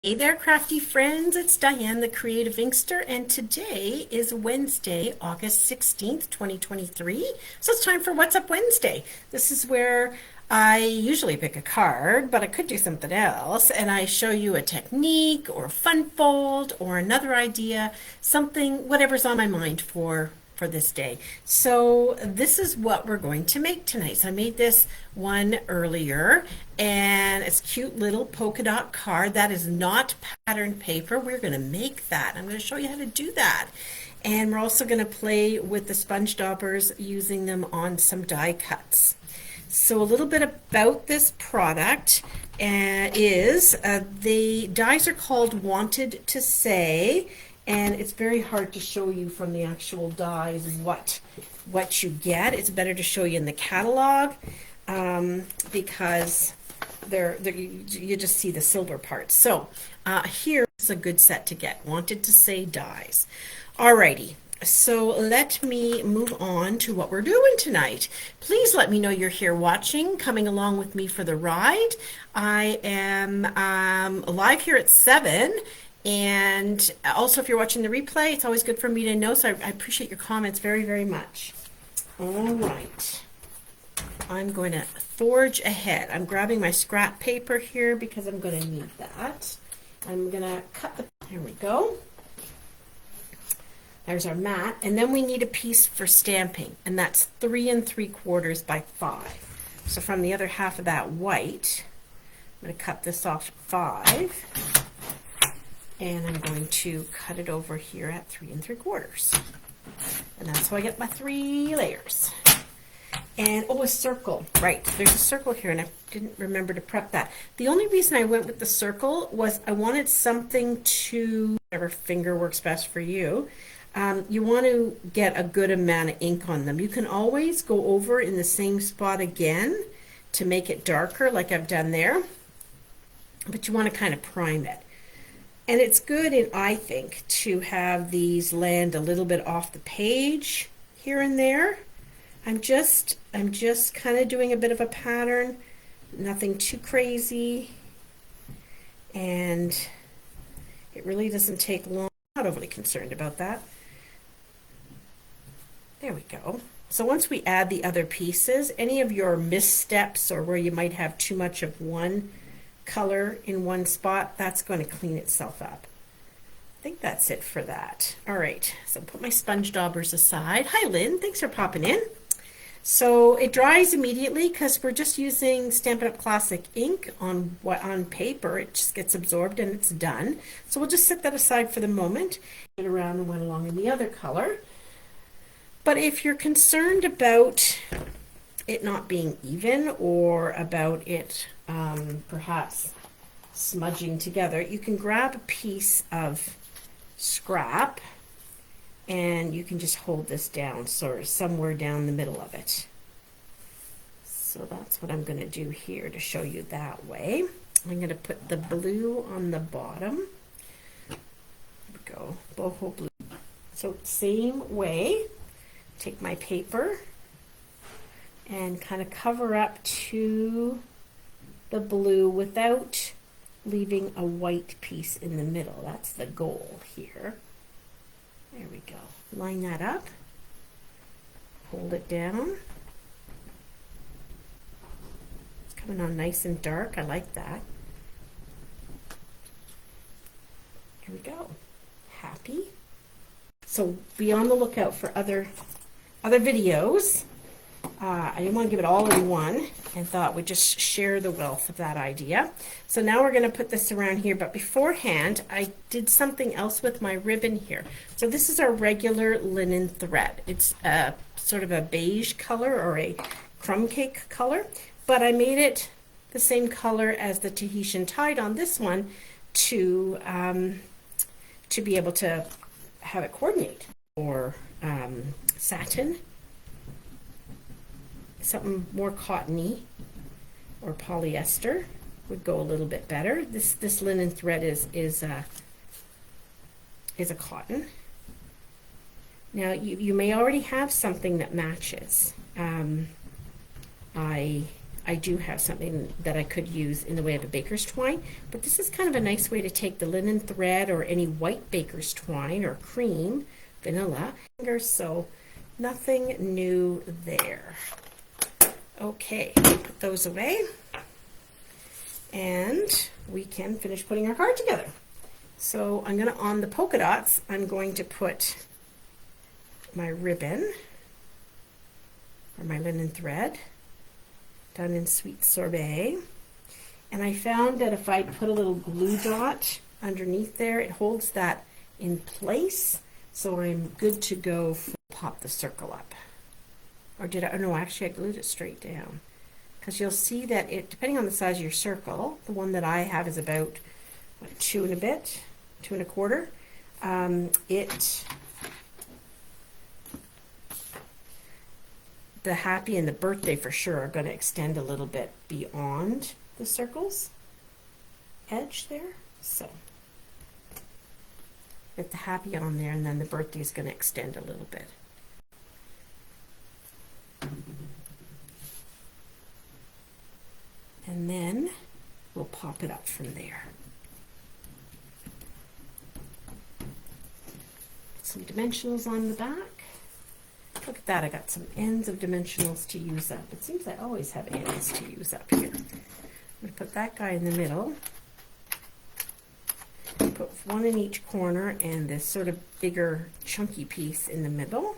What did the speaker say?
Hey there, crafty friends. It's Diane, the Creative Inkster, and today is Wednesday, August 16th, 2023. So it's time for What's Up Wednesday. This is where I usually pick a card, but I could do something else, and I show you a technique or a fun fold or another idea, something, whatever's on my mind for this day. So this is what we're going to make tonight. So I made this one earlier, and it's a cute little polka dot card. That is not patterned paper. We're going to make that. I'm going to show you how to do that. And we're also going to play with the sponge daubers using them on some die cuts. So a little bit about this product is the dies are called Wanted to Say, and it's very hard to show you from the actual dies what you get. It's better to show you in the catalog because you just see the silver parts. So here's a good set to get. Wanted to Say dies. Alrighty. So let me move on to what we're doing tonight. Please let me know you're here watching, coming along with me for the ride. I am live here at 7, and also if you're watching the replay, it's always good for me to know, so I appreciate your comments very, very much. All right. I'm going to forge ahead. I'm grabbing my scrap paper here because I'm going to need that. I'm going to cut the, there we go. There's our mat, and then we need a piece for stamping, and that's 3 3/4 by 5. So from the other half of that white, I'm going to cut this off 5, and I'm going to cut it over here at 3 3/4, and that's how I get my 3 layers. And oh, a circle, right? There's a circle here, and I didn't remember to prep that. The only reason I went with the circle was I wanted something to, whatever finger works best for you. You want to get a good amount of ink on them. You can always go over in the same spot again to make it darker, like I've done there, but you want to kind of prime it. And it's good, I think, to have these land a little bit off the page here and there. I'm just kind of doing a bit of a pattern, nothing too crazy, and it really doesn't take long. I'm not overly concerned about that. There we go. So once we add the other pieces, any of your missteps or where you might have too much of one color in one spot, that's going to clean itself up. I think that's it for that. All right, so put my sponge daubers aside. Hi, Lynn. Thanks for popping in. So it dries immediately because we're just using Stampin' Up! Classic ink on paper. It just gets absorbed and it's done. So we'll just set that aside for the moment. Get around and went along in the other color. But if you're concerned about it not being even or about it perhaps smudging together, you can grab a piece of scrap and you can just hold this down, sort of somewhere down the middle of it. So that's what I'm going to do here to show you that way. I'm going to put the blue on the bottom. There we go, boho blue. So same way, take my paper and kind of cover up to the blue without leaving a white piece in the middle. That's the goal here. There we go. Line that up. Hold it down. It's coming on nice and dark. I like that. Here we go. Happy. So be on the lookout for other videos. I didn't want to give it all in one and thought we'd just share the wealth of that idea. So now we're going to put this around here, but beforehand I did something else with my ribbon here. So this is our regular linen thread. It's sort of a beige color or a crumb cake color, but I made it the same color as the Tahitian tide on this one to be able to have it coordinate. Or satin, something more cottony, or polyester would go a little bit better. This linen thread is a cotton. Now you may already have something that matches. I I do have something that I could use in the way of a baker's twine, but this is kind of a nice way to take the linen thread or any white baker's twine or cream, vanilla, so nothing new there. Okay, put those away, and we can finish putting our card together. So I'm going to, on the polka dots, I'm going to put my ribbon, or my linen thread, done in Sweet Sorbet. And I found that if I put a little glue dot underneath there, it holds that in place, so I'm good to go for pop the circle up. Or did I? Oh no, actually I glued it straight down. Because you'll see that it, depending on the size of your circle, the one that I have is about what, 2 and a bit, 2 1/4. The happy and the birthday for sure are going to extend a little bit beyond the circle's edge there. So get the happy on there, and then the birthday is going to extend a little bit. And then we'll pop it up from there. Some dimensionals on the back. Look at that, I got some ends of dimensionals to use up. It seems I always have ends to use up here. I'm going to put that guy in the middle. Put one in each corner and this sort of bigger chunky piece in the middle.